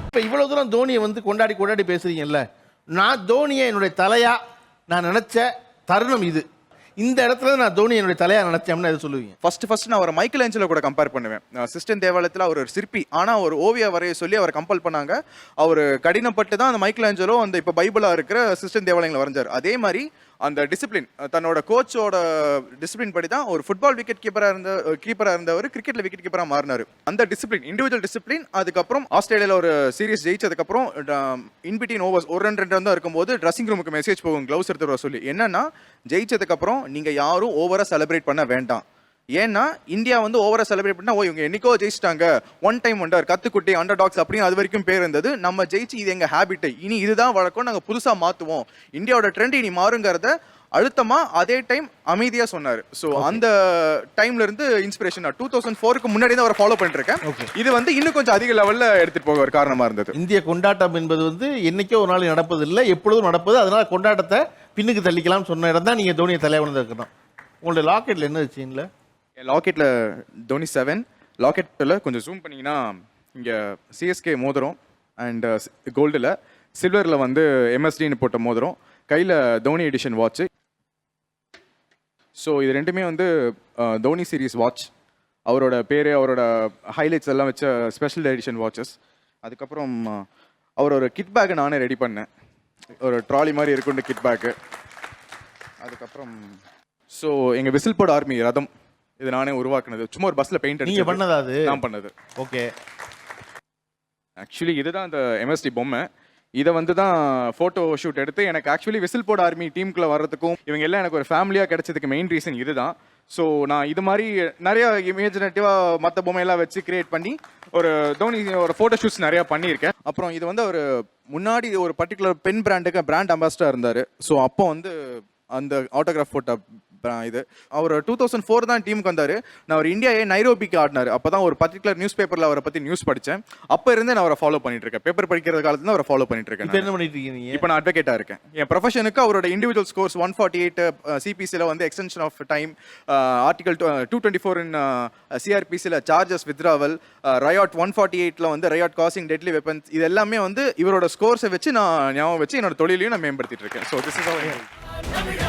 இப்போ இவ்வளோ தூரம் தோனியை வந்து கொண்டாடி கொண்டாடி பேசுறீங்கல்ல, நான் தோனியை என்னுடைய தலையா நான் நினைச்ச தருணம் இது. இந்த இடத்துல நான் தோனி என்னுடைய தலையா நினைச்சேன்னு எது சொல்லுவீங்க? ஃபர்ஸ்ட் நான் அவரை மைக்கேல் ஏஞ்சலோ கூட கம்பேர் பண்ணுவேன். சிஸ்டன் தேவாலயத்தில் அவர் ஒரு சிற்பி, ஆனால் ஒரு ஓவிய வரைய சொல்லி அவர் கம்பல் பண்ணாங்க. அவர் கடினப்பட்டு தான் அந்த மைக்கேல் ஏஞ்சலோ அந்த இப்போ பைபிளாக இருக்கிற சிஸ்டன் தேவாலயங்களை வரைஞ்சார். அதே மாதிரி அந்த டிசிப்ளின், தன்னோட கோச்சோட டிசிப்ளின் படி தான் ஒரு ஃபுட்பால் விக்கெட் கீப்பராக இருந்தவர் கிரிக்கெட்டில் விக்கெட் கீப்பராக மாறினார். அந்த டிசிப்ளின், இண்டிவிஜுவல் டிசிப்ளின். அதுக்கப்புறம் ஆஸ்திரேலியாவில் ஒரு சீரிஸ் ஜெயிச்சதுக்கப்புறம் இன்பிட்வீன் ஓவர்ஸ் ஒரு 2 தான் இருக்கும்போது ட்ரெஸ்ஸிங் ரூமுக்கு மெசேஜ் போகும் க்ளவுஸ் எடுத்து வர சொல்லி. என்னன்னா, ஜெயிச்சதுக்கப்புறம் நீங்கள் யாரும் ஓவராக செலிப்ரேட் பண்ண வேண்டாம். ஏன்னா இந்தியா வந்து ஓவரா செலிப்ரேட் பண்ணா, ஓ இவங்க என்னைக்கோ ஜெயிச்சிட்டாங்க, ஒன் டைம் ஒண்டர், கத்துக்குட்டி, அண்டர் டாக்ஸ் அப்படின்னு அது வரைக்கும் பேர் இருந்தது. நம்ம ஜெயிச்சு இது எங்க ஹேபிட், இனி இதுதான் வழக்கம், நாங்கள் புதுசாக மாற்றுவோம், இந்தியாவோட ட்ரெண்ட் இனி மாறுங்கிறத அழுத்தமா அதே டைம் அமைதியா சொன்னாரு. ஸோ அந்த டைம்ல இருந்து இன்ஸ்பிரேஷன் 2004க்கு முன்னாடி தான் அவரை ஃபாலோ பண்ணிட்டு இருக்கேன். இது வந்து இன்னும் கொஞ்சம் அதிக லெவல்ல எடுத்துட்டு போக ஒரு காரணமா இருந்தது. இந்திய கொண்டாட்டம் என்பது வந்து என்னைக்கோ ஒரு நாள் நடப்பது இல்லை, எப்பொழுதும் நடப்பது. அதனால கொண்டாட்டத்தை பின்னுக்கு தள்ளிக்கலாம் சொன்ன இடம் தான் நீங்க தோனியை தலைவன் இருக்கணும். உங்களுடைய லாக்கெட்ல என்ன வச்சீங்களா? லாக்கெட்ல தோனி 7. லாக்கெட்ல கொஞ்சம் ஜூம் பண்ணீங்கன்னா இங்க சிஎஸ்கே மோதிரம் அண்ட் கோல்டுல, சில்வர்ல வந்து எம்எஸ்டின்னு போட்ட மோதிரம், கையில தோனி எடிஷன் வாட்ச். ஸோ இது ரெண்டுமே வந்து தோனி சீரீஸ் வாட்ச், அவரோட பேர், அவரோட ஹைலைட்ஸ் எல்லாம் வச்ச ஸ்பெஷல் எடிஷன் வாட்சஸ். அதுக்கப்புறம் அவரோட கிட் பேக்கை நானே ரெடி பண்ணேன், ஒரு ட்ராலி மாதிரி இருக்குன்னு கிட் பேக்கு. அதுக்கப்புறம் ஸோ எங்கள் விசில் போர்ட் ஆர்மி ரதம், இது நானே உருவாக்குனது. சும்மா ஒரு பஸ்ல பெயிண்ட் நீங்க பண்ணதா? அது நான் பண்ணது. ஓகே. ஆக்சுவலி இதுதான் அந்த எம்எஸ்டி பொம்மை. இதை வந்து தான் ஃபோட்டோ ஷூட் எடுத்து எனக்கு ஆக்சுவலி விசில் போர்ட் ஆர்மி டீமுக்குள்ள வர்றதுக்கும் இவங்க எல்லாம் எனக்கு ஒரு ஃபேமிலியாக கிடைச்சதுக்கு மெயின் ரீசன் இதுதான். ஸோ நான் இது மாதிரி நிறைய இமேஜினேட்டிவாக மற்ற பொம்மையெல்லாம் வச்சு கிரியேட் பண்ணி ஒரு தோனி ஒரு ஃபோட்டோ ஷூட்ஸ் நிறையா பண்ணியிருக்கேன். அப்புறம் இது வந்து ஒரு முன்னாடி ஒரு பர்டிகுலர் பென் பிராண்டுக்கு பிராண்ட் அம்பாசிடர் இருந்தார். ஸோ அப்போ வந்து அந்த ஆட்டோகிராஃப் ஃபோட்டோ இது அவர் 2004 தான் டீமுக்கு வந்தார். நான் அவர் இந்தியாவே நைரோபிக்கு ஆடினார். அப்போ தான் ஒரு பர்டிகுலர் நியூஸ் பேப்பரில் அவரை பற்றி நியூஸ் படித்தேன். அப்போ இருந்தே நான் அவரை ஃபாலோ பண்ணிட்டு இருக்கேன். பேப்பர் படிக்கிற காலத்துல அவரை ஃபாலோ பண்ணிட்டு இருக்கேன். என்ன பண்ணிட்டு இருக்கீங்க? இப்போ நான் அட்வொகேட்டாக இருக்கேன். என் ப்ரொஃபஷனுக்கு அவரோட இண்டிவிஜுவல் ஸ்கோர்ஸ் 148 சிபிசியில் வந்து extension of time, article 224 in சிஆர்பிசியில் சார்ஜஸ் வித்ராவல், ரயாட் 148ல வந்து ரயாட் காசிங் டெட்லி வெப்பன்ஸ், இது எல்லாமே வந்து இவரோட ஸ்கோர்ஸை வச்சு நான் ஞாபகம் வச்சு என்னோட தொழிலையும் நான் மேம்படுத்திட்டு இருக்கேன். So this is